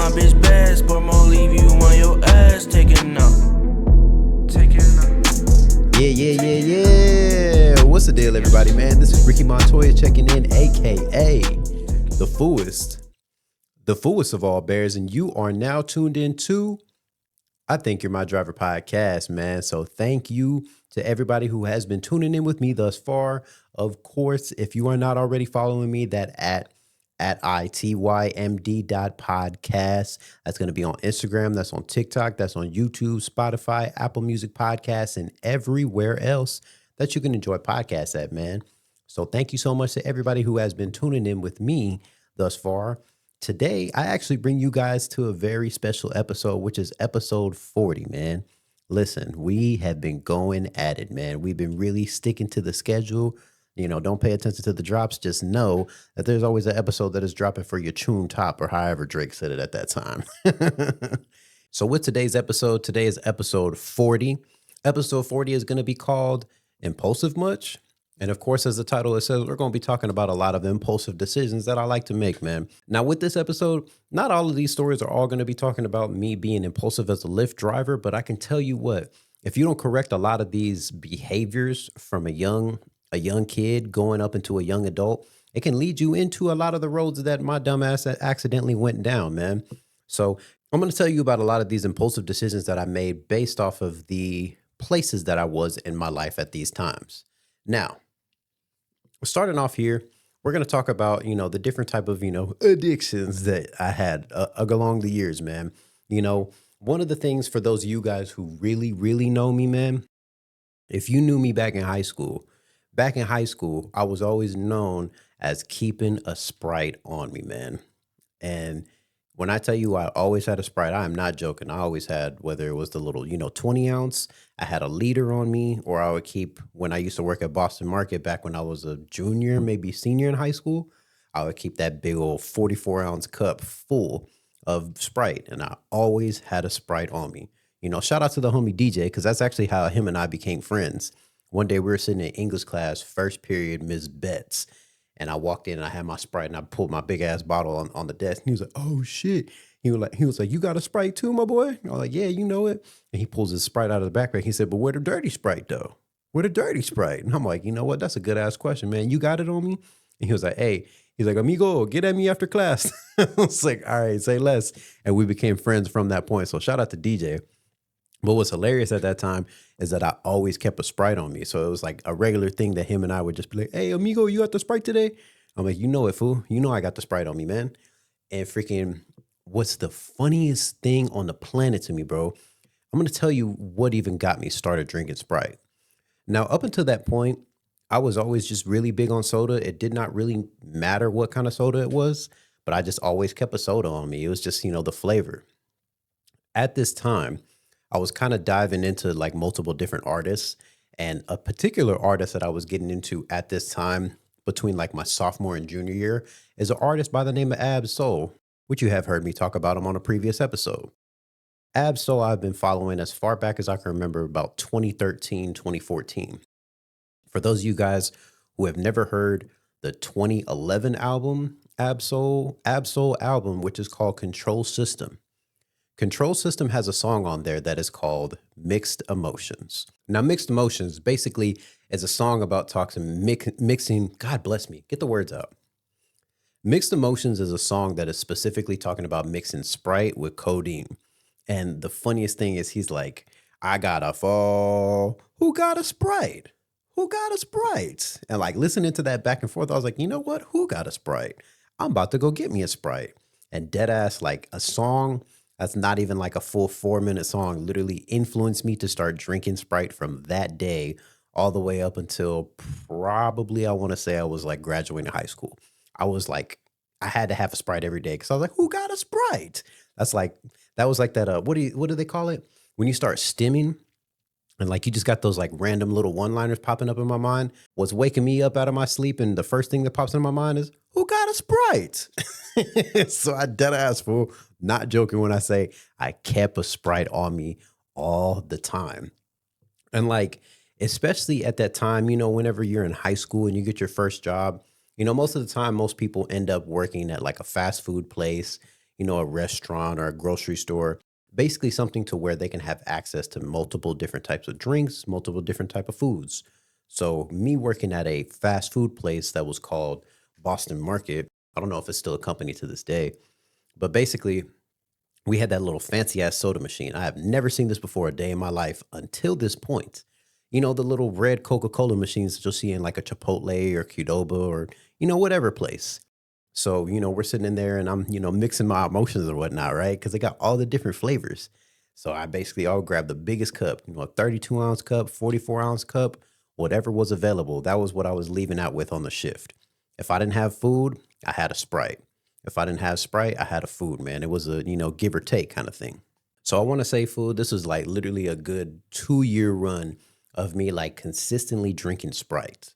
my bitch best, but I'ma leave you on your ass, taking up. Yeah. What's the deal, everybody, man? This is Ricky Montoya checking in, aka the foolest of all bears, and you are now tuned in to I Think You're My Driver podcast, man. So thank you to everybody who has been tuning in with me thus far. Of course, if you are not already following me, that at itymd.podcast. That's going to be on Instagram. That's on TikTok. That's on YouTube, Spotify, Apple Music Podcasts, and everywhere else that you can enjoy podcasts at, man. So thank you so much to everybody who has been tuning in with me thus far. Today, I actually bring you guys to a very special episode, which is episode 40, man. Listen, we have been going at it, man. We've been really sticking to the schedule. You know, don't pay attention to the drops. Just know that there's always an episode that is dropping for your tune top, or however Drake said it at that time. So with today's episode, today is episode 40. Episode 40 is going to be called Impulsive Much? And of course, as the title it says, we're going to be talking about a lot of impulsive decisions that I like to make, man. Now, with this episode, not all of these stories are all going to be talking about me being impulsive as a Lyft driver, but I can tell you what, if you don't correct a lot of these behaviors from a young kid going up into a young adult, it can lead you into a lot of the roads that my dumb ass accidentally went down, man. So I'm going to tell you about a lot of these impulsive decisions that I made based off of the places that I was in my life at these times. Now, starting off here, we're going to talk about, the different type of, addictions that I had along the years, man. One of the things for those of you guys who really, really know me, man, if you knew me back in high school, I was always known as keeping a Sprite on me, man. And when I tell you I always had a Sprite, I am not joking. I always had, whether it was the little, 20 ounce, I had a liter on me, or I would keep, when I used to work at Boston Market back when I was a junior, maybe senior in high school, I would keep that big old 44 ounce cup full of Sprite. And I always had a Sprite on me. Shout out to the homie DJ, because that's actually how him and I became friends. One day we were sitting in English class, first period, Ms. Betts. And I walked in and I had my Sprite and I pulled my big ass bottle on the desk. And he was like, "Oh shit." He was like, "You got a Sprite too, my boy?" I was like, "Yeah, you know it." And he pulls his Sprite out of the backpack. He said, "But where the dirty Sprite though? Where the dirty Sprite?" And I'm like, "You know what? That's a good ass question, man. You got it on me?" And he was like, "Hey," he's like, "Amigo, get at me after class." I was like, "All right, say less." And we became friends from that point. So shout out to DJ. But what's hilarious at that time is that I always kept a Sprite on me. So it was like a regular thing that him and I would just be like, "Hey, amigo, you got the Sprite today?" I'm like, "You know it, fool. You know I got the Sprite on me, man." And freaking, what's the funniest thing on the planet to me, bro? I'm going to tell you what even got me started drinking Sprite. Now, up until that point, I was always just really big on soda. It did not really matter what kind of soda it was, but I just always kept a soda on me. It was just, the flavor. At this time, I was kind of diving into like multiple different artists, and a particular artist that I was getting into at this time between like my sophomore and junior year is an artist by the name of Ab-Soul, which you have heard me talk about him on a previous episode. Ab-Soul I've been following as far back as I can remember, about 2013, 2014. For those of you guys who have never heard the 2011 album, Ab-Soul album, which is called Control System. Control System has a song on there that is called Mixed Emotions. Now, Mixed Emotions basically is a song about mixing, God bless me, get the words out. Mixed Emotions is a song that is specifically talking about mixing Sprite with codeine. And the funniest thing is he's like, "I got a fall. Who got a Sprite? Who got a Sprite?" And like listening to that back and forth, I was like, you know what? Who got a Sprite? I'm about to go get me a Sprite. And dead ass, like a song that's not even like a full 4-minute song, literally influenced me to start drinking Sprite from that day all the way up until probably, I want to say I was like graduating high school. I was like, I had to have a Sprite every day because I was like, who got a Sprite? That was like that, what do they call it? When you start stimming and like you just got those like random little one-liners popping up in my mind. What's waking me up out of my sleep and the first thing that pops in my mind is, who got a Sprite? So I dead ass, fool. Not joking when I say I kept a Sprite on me all the time. And like, especially at that time, whenever you're in high school and you get your first job, most of the time, most people end up working at like a fast food place, a restaurant or a grocery store, basically something to where they can have access to multiple different types of drinks, multiple different type of foods. So me working at a fast food place that was called Boston Market, I don't know if it's still a company to this day, but basically we had that little fancy ass soda machine. I have never seen this before a day in my life until this point. The little red Coca-Cola machines that you'll see in like a Chipotle or Qdoba or, whatever place. So, we're sitting in there and I'm, mixing my emotions or whatnot, right? Because they got all the different flavors. So I basically all grabbed the biggest cup, 32-ounce cup, 44-ounce cup, whatever was available. That was what I was leaving out with on the shift. If I didn't have food, I had a Sprite. If I didn't have Sprite, I had a food, man. It was a, give or take kind of thing. So I want to say food, this was like literally a good 2-year run of me like consistently drinking Sprite.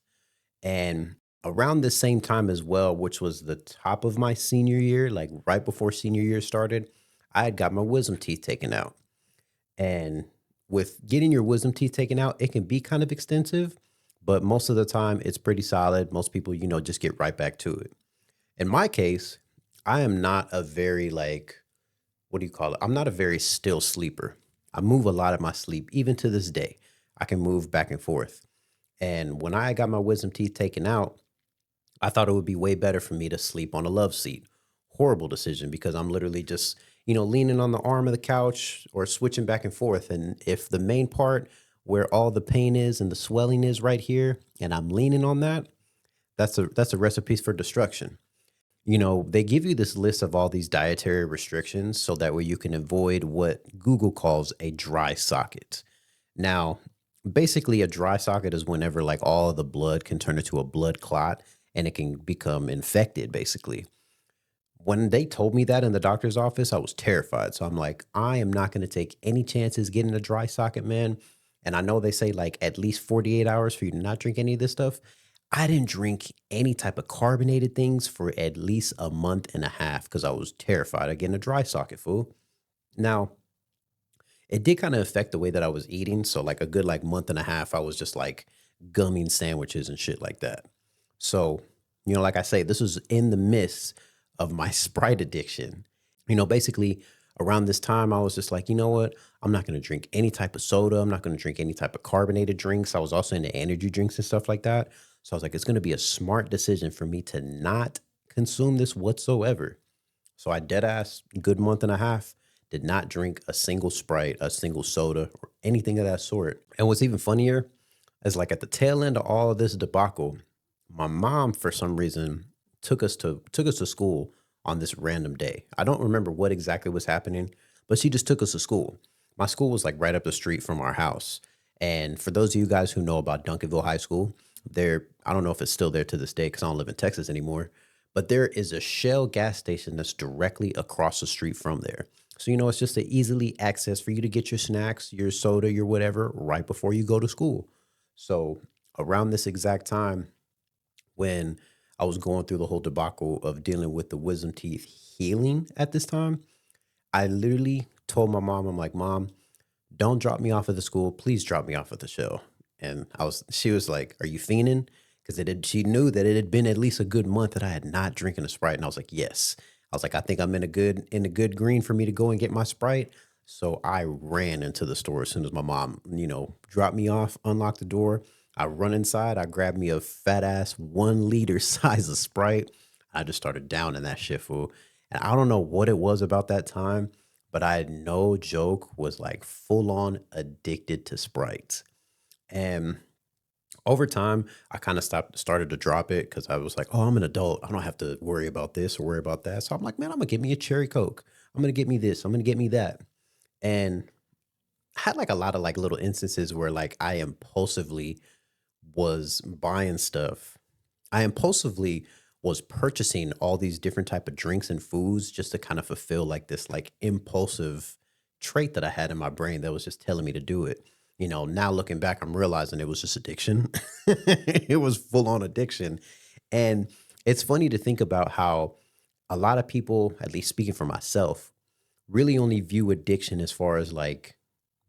And around the same time as well, which was the top of my senior year, like right before senior year started, I had got my wisdom teeth taken out. And with getting your wisdom teeth taken out, it can be kind of extensive, but most of the time it's pretty solid. Most people, just get right back to it. In my case, I am not a very like, what do you call it? I'm not a very still sleeper. I move a lot in my sleep, even to this day. I can move back and forth. And when I got my wisdom teeth taken out, I thought it would be way better for me to sleep on a love seat. Horrible decision because I'm literally just, leaning on the arm of the couch or switching back and forth. And if the main part where all the pain is and the swelling is right here, and I'm leaning on that, that's a recipe for destruction. They give you this list of all these dietary restrictions so that way you can avoid what Google calls a dry socket. Now, basically, a dry socket is whenever like all of the blood can turn into a blood clot and it can become infected, basically. When they told me that in the doctor's office, I was terrified. So I'm like, I am not going to take any chances getting a dry socket, man. And I know they say like at least 48 hours for you to not drink any of this stuff. I didn't drink any type of carbonated things for at least a month and a half because I was terrified of getting a dry socket, fool. Now, it did kind of affect the way that I was eating. So like a good like month and a half, I was just like gumming sandwiches and shit like that. So, like I say, this was in the midst of my Sprite addiction. Basically around this time, I was just like, you know what? I'm not going to drink any type of soda. I'm not going to drink any type of carbonated drinks. I was also into energy drinks and stuff like that. So I was like, it's going to be a smart decision for me to not consume this whatsoever. So I dead ass good month and a half did not drink a single Sprite, a single soda, or anything of that sort. And what's even funnier is like at the tail end of all of this debacle, my mom for some reason took us to school on this random day. I don't remember what exactly was happening, but she just took us to school. My school was like right up the street from our house. And for those of you guys who know about Duncanville High School, I don't know if it's still there to this day because I don't live in Texas anymore, but there is a Shell gas station that's directly across the street from there. So, it's just an easily access for you to get your snacks, your soda, your whatever right before you go to school. So around this exact time when I was going through the whole debacle of dealing with the wisdom teeth healing at this time, I literally told my mom, I'm like, Mom, don't drop me off at the school. Please drop me off at the show. And she was like, are you fiending? Because she knew that it had been at least a good month that I had not drinking a Sprite. And I was like, yes. I was like, I think I'm in a good green for me to go and get my Sprite. So I ran into the store as soon as my mom, dropped me off, unlocked the door. I run inside, I grab me a fat ass 1 liter size of Sprite. I just started downing that shit, fool. And I don't know what it was about that time, but I no joke was like full on addicted to Sprite. And over time, I kind of started to drop it because I was like, oh, I'm an adult. I don't have to worry about this or worry about that. So I'm like, man, I'm gonna get me a cherry Coke. I'm gonna get me this. I'm gonna get me that. And I had like a lot of like little instances where like I impulsively was buying stuff. I impulsively was purchasing all these different type of drinks and foods just to kind of fulfill like this like impulsive trait that I had in my brain that was just telling me to do it. Now looking back, I'm realizing it was just addiction. It was full on addiction. And it's funny to think about how a lot of people, at least speaking for myself, really only view addiction as far as like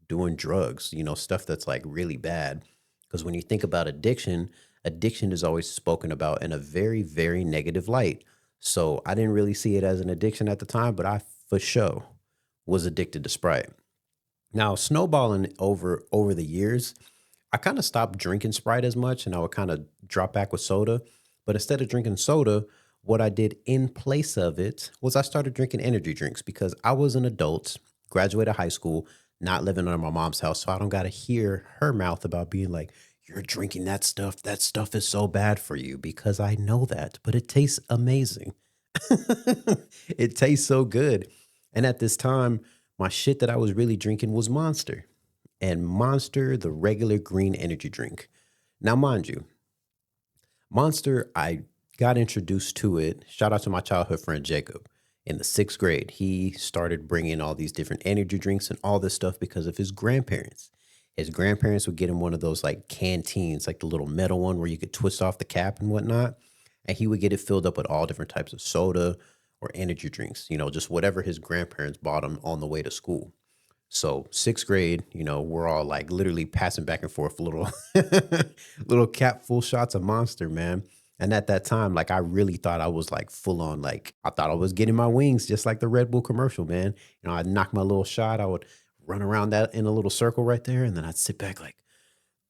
doing drugs, stuff that's like really bad. Because when you think about addiction, addiction is always spoken about in a very, very negative light. So I didn't really see it as an addiction at the time, but I for sure was addicted to Sprite. Now, snowballing over the years, I kind of stopped drinking Sprite as much and I would kind of drop back with soda. But instead of drinking soda, what I did in place of it was I started drinking energy drinks because I was an adult, graduated high school, not living under my mom's house. So I don't got to hear her mouth about being like, you're drinking that stuff. That stuff is so bad for you because I know that, but it tastes amazing. It tastes so good. And at this time, my shit that I was really drinking was Monster and Monster, the regular green energy drink. Now, mind you, Monster, I got introduced to it. Shout out to my childhood friend Jacob in the sixth grade. He started bringing all these different energy drinks and all this stuff because of his grandparents. His grandparents would get him one of those like canteens, like the little metal one where you could twist off the cap and whatnot. And he would get it filled up with all different types of soda or energy drinks, just whatever his grandparents bought him on the way to school. So sixth grade, we're all like literally passing back and forth little little cap full shots of Monster, man. And at that time, like I really thought I was like full on, like I thought I was getting my wings, just like the Red Bull commercial, man. I'd knock my little shot, I would run around that in a little circle right there, and then I'd sit back like,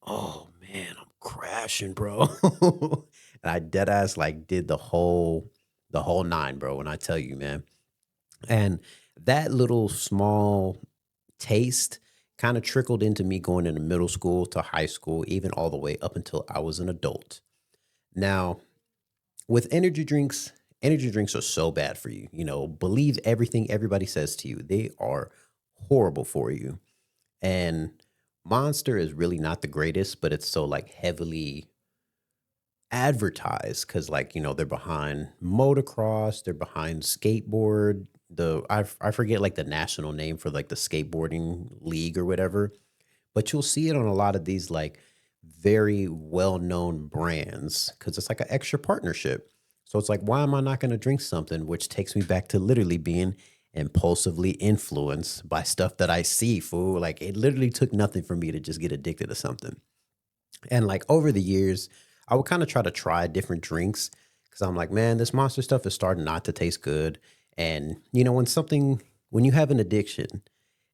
oh man, I'm crashing, bro. And I dead ass like did the whole nine, bro. When I tell you, man. And that little small taste kind of trickled into me going into middle school to high school, even all the way up until I was an adult. Now, with energy drinks are so bad for you. Believe everything everybody says to you. They are horrible for you. And Monster is really not the greatest, but it's so like heavily advertised because like they're behind motocross, they're behind skateboard, I forget like the national name for like the skateboarding league or whatever, but you'll see it on a lot of these like very well-known brands because it's like an extra partnership. So it's like, why am I not going to drink something? Which takes me back to literally being impulsively influenced by stuff that I see, fool. Like it literally took nothing for me to just get addicted to something. And like over the years, I would kind of try different drinks because I'm like, man, this Monster stuff is starting not to taste good. And when you have an addiction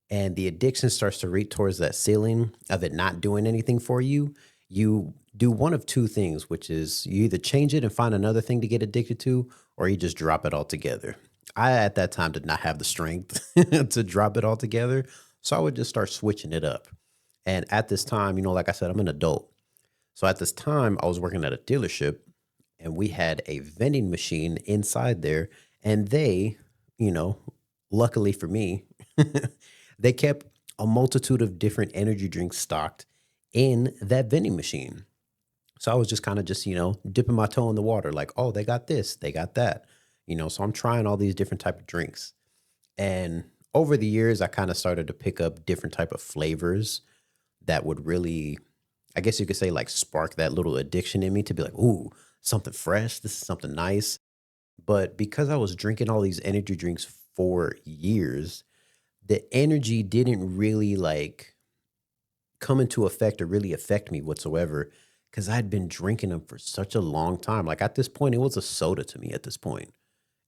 and the addiction starts to reach towards that ceiling of it not doing anything for you, you do one of two things, which is you either change it and find another thing to get addicted to, or you just drop it altogether. I, at that time, did not have the strength to drop it altogether. So I would just start switching it up. And at this time, like I said, I'm an adult. So at this time, I was working at a dealership and we had a vending machine inside there. And they, you know, luckily for me, they kept a multitude of different energy drinks stocked in that vending machine. So I was just kind of just, dipping my toe in the water, like, oh, they got this, they got that, so I'm trying all these different type of drinks. And over the years, I kind of started to pick up different type of flavors that would really, I guess you could say, like spark that little addiction in me to be like, ooh, something fresh. This is something nice. But because I was drinking all these energy drinks for years, the energy didn't really like come into effect or really affect me whatsoever because I'd been drinking them for such a long time. Like at this point, it was a soda to me at this point.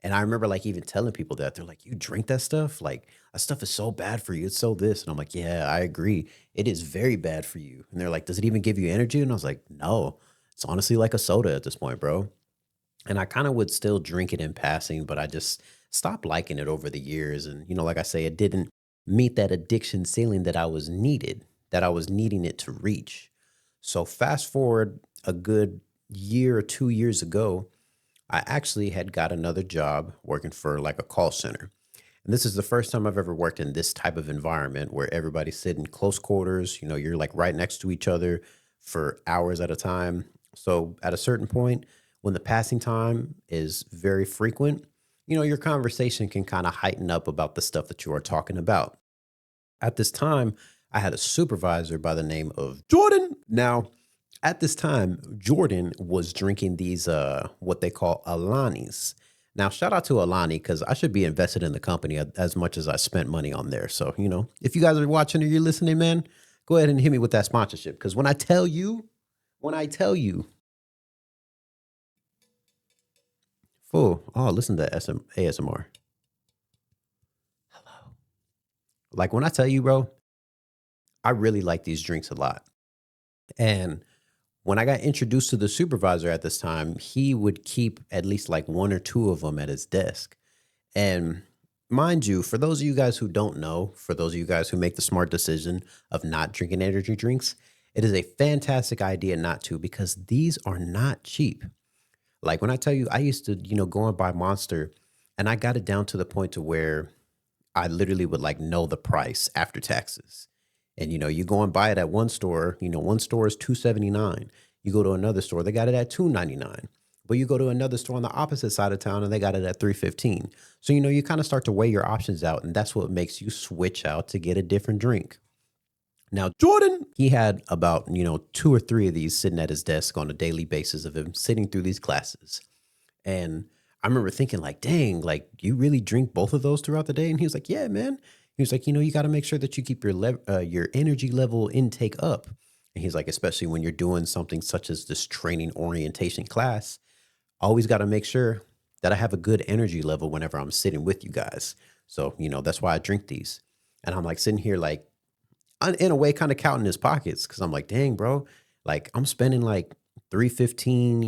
And I remember like even telling people that they're like, you drink that stuff? Like that stuff is so bad for you. It's so this. And I'm like, yeah, I agree. It is very bad for you. And they're like, does it even give you energy? And I was like, no, it's honestly like a soda at this point, bro. And I kind of would still drink it in passing, but I just stopped liking it over the years. And, like I say, it didn't meet that addiction ceiling that I was needing it to reach. So fast forward a good year or 2 years ago, I actually had got another job working for like a call center. And this is the first time I've ever worked in this type of environment where everybody's sitting close quarters. You're like right next to each other for hours at a time. So at a certain point, when the passing time is very frequent, your conversation can kind of heighten up about the stuff that you are talking about. At this time, I had a supervisor by the name of Jordan. Now, at this time, Jordan was drinking these what they call Alanis. Now, shout out to Alani because I should be invested in the company as much as I spent money on there. So, if you guys are watching or you're listening, man, go ahead and hit me with that sponsorship. Because when I tell you, Oh, listen to ASMR. Hello. Like when I tell you, bro, I really like these drinks a lot. And when I got introduced to the supervisor at this time, he would keep at least like one or two of them at his desk. And mind you, for those of you guys who don't know, for those of you guys who make the smart decision of not drinking energy drinks, it is a fantastic idea not to because these are not cheap. Like when I tell you, I used to, go and buy Monster and I got it down to the point to where I literally would like know the price after taxes. And you go and buy it at one store, one store is 279. You go to another store, they got it at 299. But you go to another store on the opposite side of town and they got it at 315. So you kind of start to weigh your options out and that's what makes you switch out to get a different drink. Now, Jordan, he had about, two or three of these sitting at his desk on a daily basis of him sitting through these classes. And I remember thinking like, dang, like you really drink both of those throughout the day? And he was like, yeah, man. He was like, you got to make sure that you keep your energy level intake up. And he's like, especially when you're doing something such as this training orientation class, always got to make sure that I have a good energy level whenever I'm sitting with you guys. So, that's why I drink these. And I'm like sitting here like in a way kind of counting his pockets because I'm like, dang, bro, like I'm spending like 315,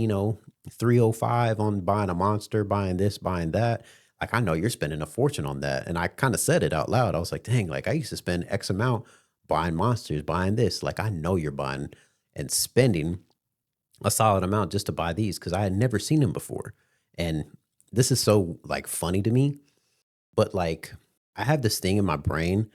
305 on buying a Monster, buying this, buying that. Like I know you're spending a fortune on that. And I kind of said it out loud. I was like, dang, like I used to spend X amount buying Monsters, buying this. Like I know you're buying and spending a solid amount just to buy these because I had never seen them before. And this is so like funny to me, but like I have this thing in my brain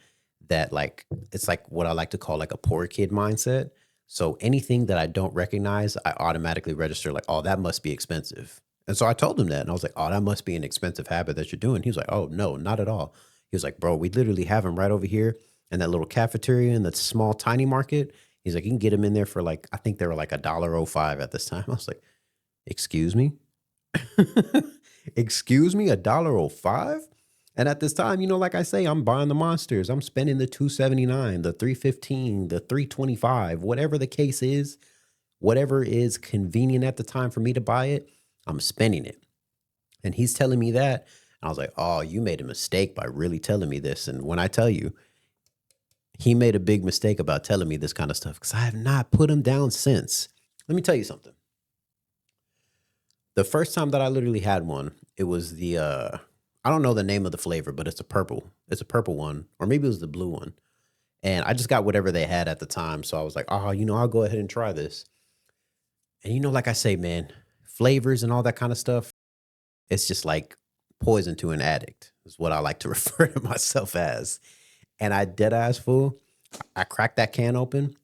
that like it's like what I like to call like a poor kid mindset. So anything that I don't recognize, I automatically register like, oh, that must be expensive. And so I told him that and I was like, oh, that must be an expensive habit that you're doing. He was like, oh, no, not at all. He was like, bro, we literally have them right over here in that little cafeteria in that small tiny market. He's like, you can get them in there for like, I think they were like $1.05 at this time. I was like, excuse me? Excuse me, $1.05? And at this time, like I say, I'm buying the Monsters. I'm spending the 279, the 315, the 325, whatever the case is, whatever is convenient at the time for me to buy it, I'm spending it. And he's telling me that. And I was like, oh, you made a mistake by really telling me this. And when I tell you, he made a big mistake about telling me this kind of stuff because I have not put him down since. Let me tell you something. The first time that I literally had one, it was the I don't know the name of the flavor, but it's a purple. It's a purple one, or maybe it was the blue one. And I just got whatever they had at the time. So I was like, oh, I'll go ahead and try this. And like I say, man, flavors and all that kind of stuff, it's just like poison to an addict, is what I like to refer to myself as. And I dead ass fool. I cracked that can open.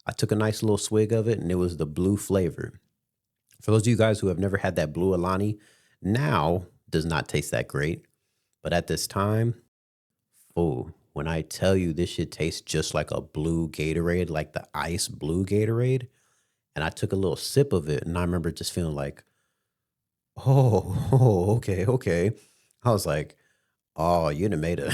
I took a nice little swig of it, and it was the blue flavor. For those of you guys who have never had that blue Alani, now does not taste that great. But at this time, fool, when I tell you this shit tastes just like a blue Gatorade, like the ice blue Gatorade, and I took a little sip of it, and I remember just feeling like, okay, okay. I was like, oh, you done made a,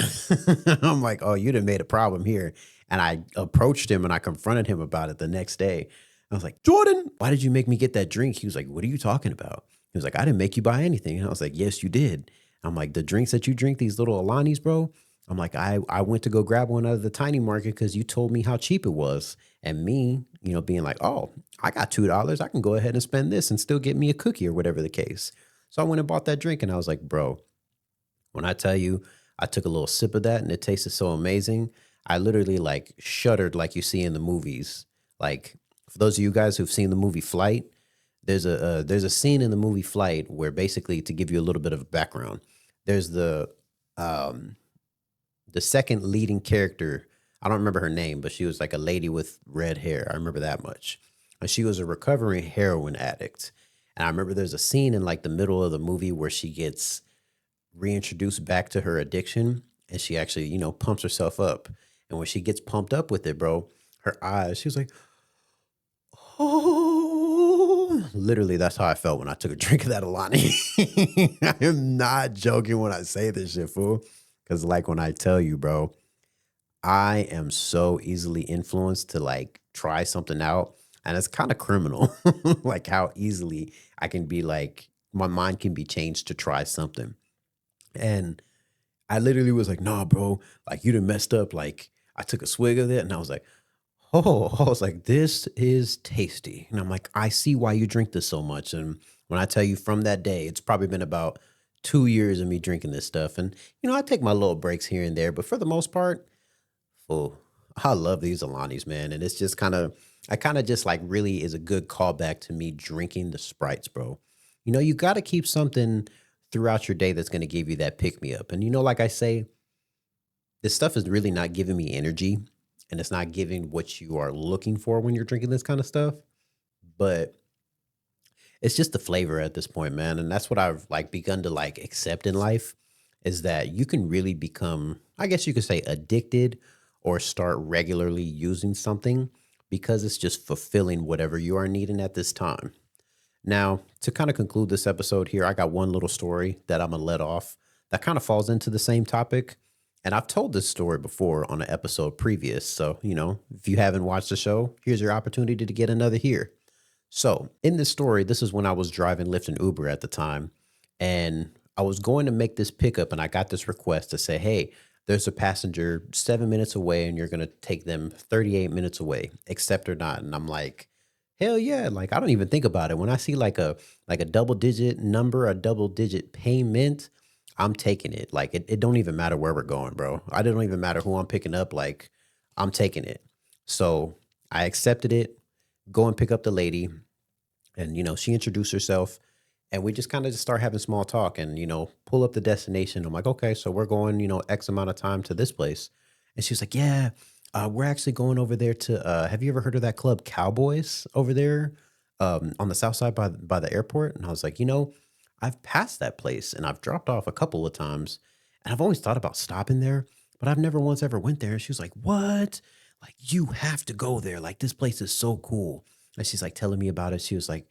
I'm like, oh, you done made a problem here. And I approached him and I confronted him about it the next day. I was like, Jordan, why did you make me get that drink? He was like, what are you talking about? He was like, I didn't make you buy anything. And I was like, yes, you did. I'm like, the drinks that you drink, these little Alanis, bro. I'm like, I went to go grab one out of the tiny market because you told me how cheap it was. And me, being like, oh, I got $2. I can go ahead and spend this and still get me a cookie or whatever the case. So I went and bought that drink and I was like, bro, when I tell you I took a little sip of that and it tasted so amazing, I literally like shuddered like you see in the movies. Like for those of you guys who've seen the movie Flight, there's a scene in the movie Flight where basically, to give you a little bit of background, there's the second leading character. I don't remember her name, but she was like a lady with red hair. I remember that much. And she was a recovering heroin addict. And I remember there's a scene in like the middle of the movie where she gets reintroduced back to her addiction and she actually, pumps herself up. And when she gets pumped up with it, bro, her eyes, she was like, oh, literally, that's how I felt when I took a drink of that Alani. I am not joking when I say this shit, fool. Because like when I tell you, bro, I am so easily influenced to like try something out. And it's kind of criminal, like how easily I can be like, my mind can be changed to try something. And I literally was like, nah, bro, like you done messed up. Like I took a swig of it and I was like, oh, I was like, this is tasty. And I'm like, I see why you drink this so much. And when I tell you from that day, it's probably been about 2 years of me drinking this stuff. And, I take my little breaks here and there, but for the most part, oh, I love these Alanis, man. And it's just I kind of just like really is a good callback to me drinking the Sprites, bro. You got to keep something throughout your day that's going to give you that pick me up. And, like I say, this stuff is really not giving me energy and it's not giving what you are looking for when you're drinking this kind of stuff. But it's just the flavor at this point, man. And that's what I've like begun to like accept in life is that you can really become, I guess you could say, addicted or start regularly using something because it's just fulfilling whatever you are needing at this time. Now, to kind of conclude this episode here, I got one little story that I'm going to let off that kind of falls into the same topic. And I've told this story before on an episode previous. So, if you haven't watched the show, here's your opportunity to get another here. So, in this story, this is when I was driving Lyft and Uber at the time. And I was going to make this pickup and I got this request to say, hey, there's a passenger 7 minutes away and you're going to take them 38 minutes away, accept or not. And I'm like, hell yeah. Like, I don't even think about it. When I see like a double digit number, a double digit payment, I'm taking it. Like, it don't even matter where we're going, bro. I don't even matter who I'm picking up. Like, I'm taking it. So I accepted it, go and pick up the lady. And, she introduced herself and we just kind of just start having small talk and, pull up the destination. I'm like, okay, so we're going, X amount of time to this place. And she was like, yeah, we're actually going over there to, have you ever heard of that club Cowboys over there on the south side by the airport? And I was like, I've passed that place and I've dropped off a couple of times and I've always thought about stopping there, but I've never once ever went there. And she was like, what? Like, you have to go there. Like, this place is so cool. And she's like telling me about it. She was like,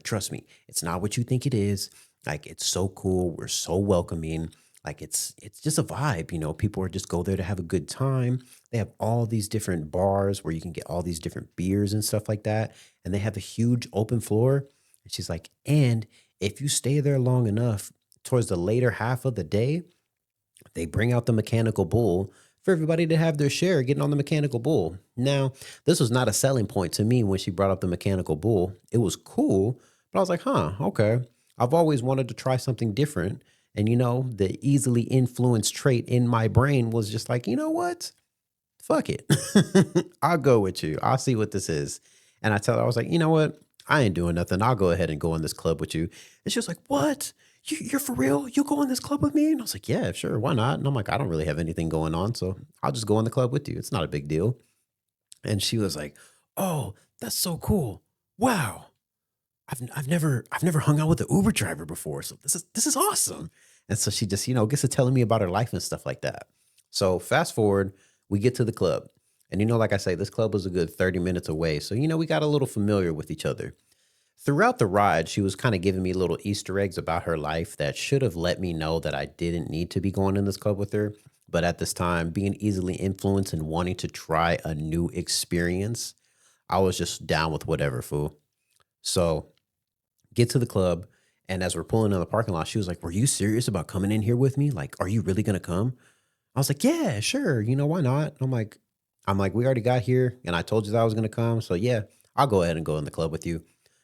trust me, it's not what you think it is. Like, it's so cool. We're so welcoming. Like, it's just a vibe. People are just go there to have a good time. They have all these different bars where you can get all these different beers and stuff like that. And they have a huge open floor. And she's like, and if you stay there long enough, towards the later half of the day, they bring out the mechanical bull for everybody to have their share getting on the mechanical bull. Now, this was not a selling point to me when she brought up the mechanical bull. It was cool, but I was like, huh, okay. I've always wanted to try something different. And, the easily influenced trait in my brain was just like, you know what? Fuck it. I'll go with you. I'll see what this is. And I tell her, I was like, you know what? I ain't doing nothing. I'll go ahead and go in this club with you. And she was like, what? You're for real? You go in this club with me? And I was like, yeah, sure. Why not? And I'm like, I don't really have anything going on. So I'll just go in the club with you. It's not a big deal. And she was like, oh, that's so cool. Wow. I've never hung out with an Uber driver before. So this is awesome. And so she just, gets to telling me about her life and stuff like that. So fast forward, we get to the club. And like I say, this club was a good 30 minutes away. So, we got a little familiar with each other. Throughout the ride, she was kind of giving me little Easter eggs about her life that should have let me know that I didn't need to be going in this club with her. But at this time, being easily influenced and wanting to try a new experience, I was just down with whatever, fool. So get to the club. And as we're pulling in the parking lot, she was like, were you serious about coming in here with me? Like, are you really going to come? I was like, yeah, sure. Why not? I'm like, we already got here and I told you that I was going to come. So yeah, I'll go ahead and go in the club with you.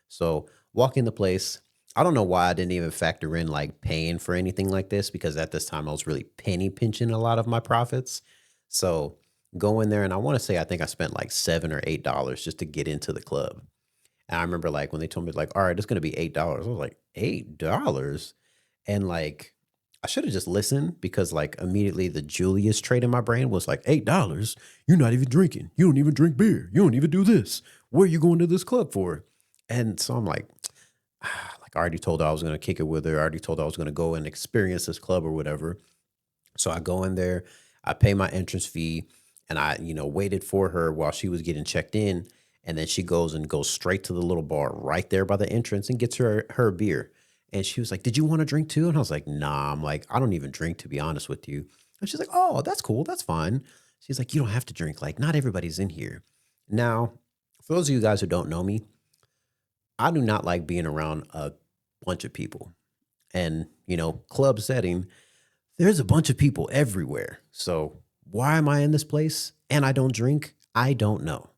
So walk in the place. I don't know why I didn't even factor in like paying for anything like this because at this time I was really penny pinching a lot of my profits. So go in there and I want to say I think I spent like $7 or $8 just to get into the club. And I remember like when they told me like, all right, it's gonna be $8. I was like, $8? And like I should have just listened because like immediately the Julius trait in my brain was like, $8? You're not even drinking. You don't even drink beer. You don't even do this. What are you going to this club for? And so I'm like, like I already told her I was gonna kick it with her. I already told her I was gonna go and experience this club or whatever. So I go in there, I pay my entrance fee, and I, waited for her while she was getting checked in. And then she goes straight to the little bar right there by the entrance and gets her beer. And she was like, did you want a drink too? And I was like, nah, I'm like, I don't even drink, to be honest with you. And she's like, oh, that's cool. That's fine. She's like, you don't have to drink. Like, not everybody's in here. Now, for those of you guys who don't know me, I do not like being around a bunch of people. and, club setting, there's a bunch of people everywhere. So why am I in this place and I don't drink? I don't know.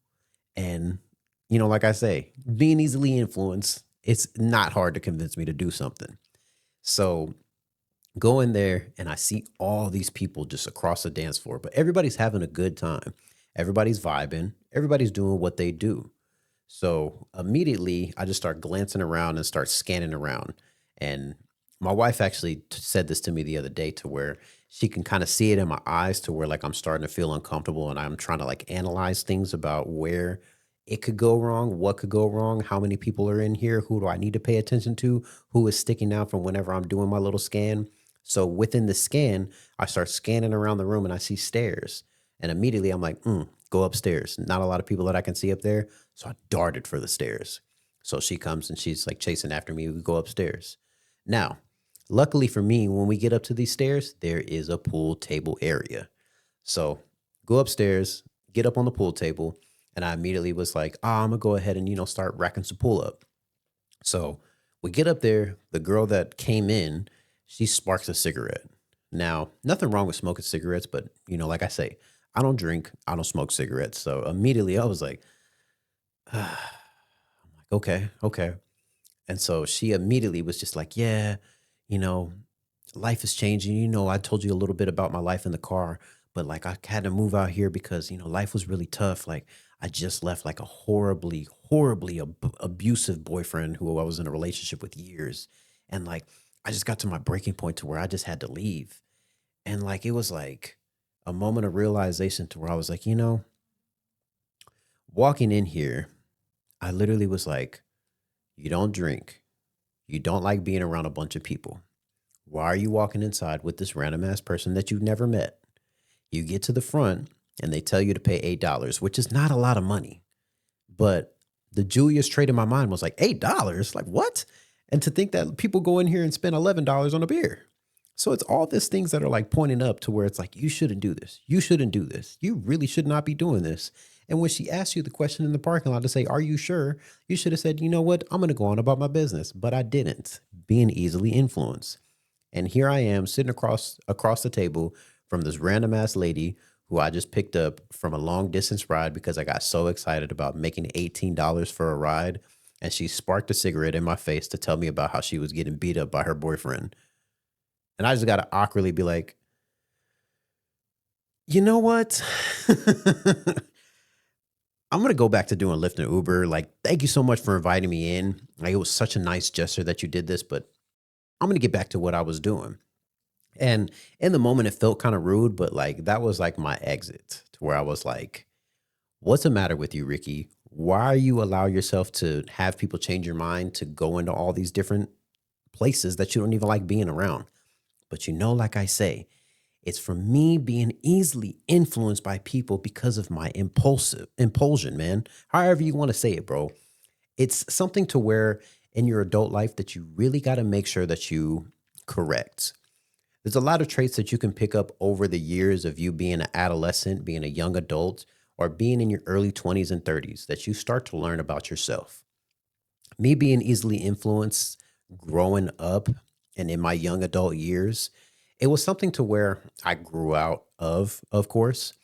And, like I say, being easily influenced, it's not hard to convince me to do something. So go in there and I see all these people just across the dance floor, but everybody's having a good time. Everybody's vibing. Everybody's doing what they do. So immediately I just start glancing around and start scanning around. And my wife actually said this to me the other day to where she can kind of see it in my eyes to where like I'm starting to feel uncomfortable and I'm trying to like analyze things about where it could go wrong, what could go wrong, how many people are in here, who do I need to pay attention to, who is sticking out from whenever I'm doing my little scan. So within the scan, I start scanning around the room and I see stairs. And immediately I'm like, go upstairs. Not a lot of people that I can see up there. So I darted for the stairs. So she comes and she's like chasing after me. We go upstairs. Now, luckily for me, when we get up to these stairs, there is a pool table area. So go upstairs, get up on the pool table. And I immediately was like, I'm going to go ahead and, start racking some pull up. So we get up there. The girl that came in, she sparks a cigarette. Now, nothing wrong with smoking cigarettes, but, like I say, I don't drink, I don't smoke cigarettes. So immediately I was like, okay, okay. And so she immediately was just like, yeah, you know, life is changing. I told you a little bit about my life in the car, but like I had to move out here because, life was really tough. Like I just left like a horribly, horribly abusive boyfriend who I was in a relationship with years. And like I just got to my breaking point to where I just had to leave. And like it was like a moment of realization to where I was like, walking in here, I literally was like, you don't drink. You don't like being around a bunch of people. Why are you walking inside with this random ass person that you've never met? You get to the front and they tell you to pay $8, which is not a lot of money. But the Julius trait in my mind was like, $8? Like what? And to think that people go in here and spend $11 on a beer. So it's all these things that are like pointing up to where it's like, you shouldn't do this. You shouldn't do this. You really should not be doing this. And when she asked you the question in the parking lot to say, are you sure? You should have said, you know what? I'm going to go on about my business. But I didn't, being easily influenced. And here I am sitting across the table from this random ass lady who I just picked up from a long distance ride because I got so excited about making $18 for a ride. And she sparked a cigarette in my face to tell me about how she was getting beat up by her boyfriend. And I just got to awkwardly be like, you know what? I'm going to go back to doing Lyft and Uber. Like, thank you so much for inviting me in. Like, it was such a nice gesture that you did this, but I'm going to get back to what I was doing. And in the moment, it felt kind of rude, but like that was like my exit to where I was like, what's the matter with you, Ricky? Why are you allow yourself to have people change your mind to go into all these different places that you don't even like being around? But like I say, it's from me being easily influenced by people because of my impulsion, man. However you want to say it, bro. It's something to where in your adult life that you really got to make sure that you correct. There's a lot of traits that you can pick up over the years of you being an adolescent, being a young adult, or being in your early 20s and 30s that you start to learn about yourself. Me being easily influenced growing up and in my young adult years, it was something to where I grew out of course.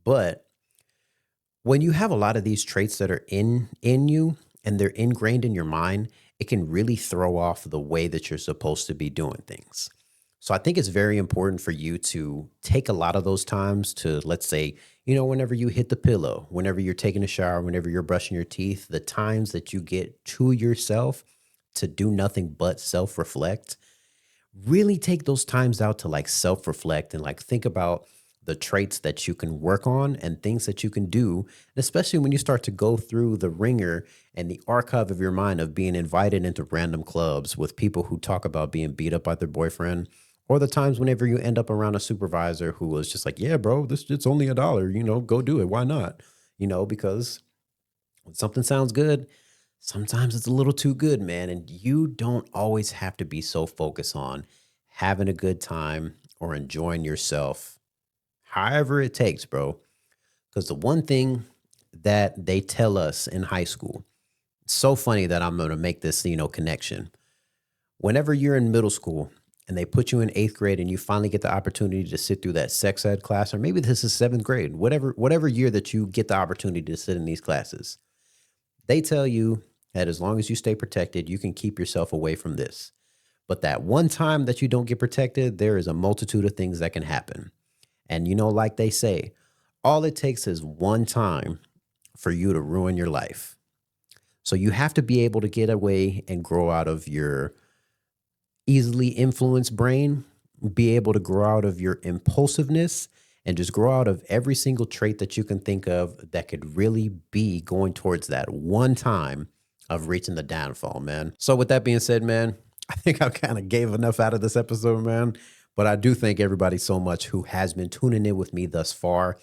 But when you have a lot of these traits that are in you and they're ingrained in your mind, it can really throw off the way that you're supposed to be doing things. So I think it's very important for you to take a lot of those times to, let's say, whenever you hit the pillow, whenever you're taking a shower, whenever you're brushing your teeth, the times that you get to yourself to do nothing but self reflect, really take those times out to like self reflect and like think about the traits that you can work on and things that you can do. And especially when you start to go through the ringer and the archive of your mind of being invited into random clubs with people who talk about being beat up by their boyfriend, or the times whenever you end up around a supervisor who was just like, yeah, bro, it's only $1, go do it. Why not? Because when something sounds good, sometimes it's a little too good, man. And you don't always have to be so focused on having a good time or enjoying yourself, however it takes, bro. Because the one thing that they tell us in high school, it's so funny that I'm going to make this, connection. Whenever you're in middle school and they put you in 8th grade and you finally get the opportunity to sit through that sex ed class, or maybe this is 7th grade, whatever year that you get the opportunity to sit in these classes, they tell you that as long as you stay protected, you can keep yourself away from this. But that one time that you don't get protected, there is a multitude of things that can happen. And like they say, all it takes is one time for you to ruin your life. So you have to be able to get away and grow out of your easily influenced brain, be able to grow out of your impulsiveness, and just grow out of every single trait that you can think of that could really be going towards that one time of reaching the downfall, man. So with that being said, man, I think I kind of gave enough out of this episode, man. But I do thank everybody so much who has been tuning in with me thus far.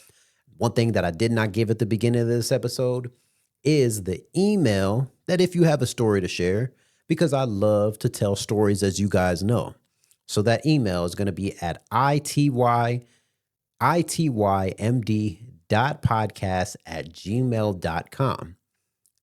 One thing that I did not give at the beginning of this episode is the email that if you have a story to share, because I love to tell stories, as you guys know. So that email is going to be at itymd.podcast@gmail.com.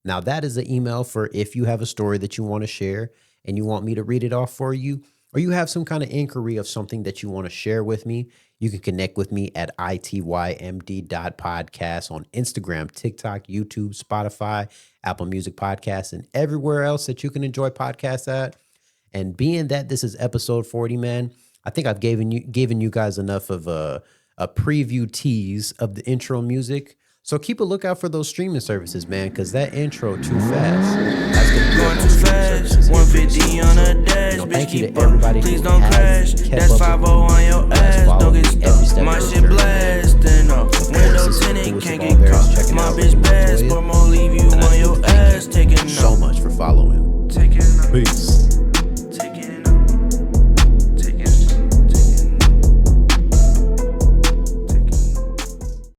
Now, that is the email for if you have a story that you want to share and you want me to read it off for you, or you have some kind of inquiry of something that you want to share with me, you can connect with me at itymd.podcast on Instagram, TikTok, YouTube, Spotify, Apple Music Podcasts, and everywhere else that you can enjoy podcasts at. And being that this is episode 40, man, I think I've given you guys enough of a preview tease of the intro music. So keep a lookout for those streaming services, man, because that intro too fast. That's gonna be Going too fast, 150 on a dash, thank you bitch, to everybody please who don't has crash. kept That's up 5-0 with me, on your who has ass, followed don't get me every stuck. step My of the shit journey. blasting up. Of course, Window this is tinted, Impulsive can't all get bears caught. checking My out bitch with bad, Montoya. but more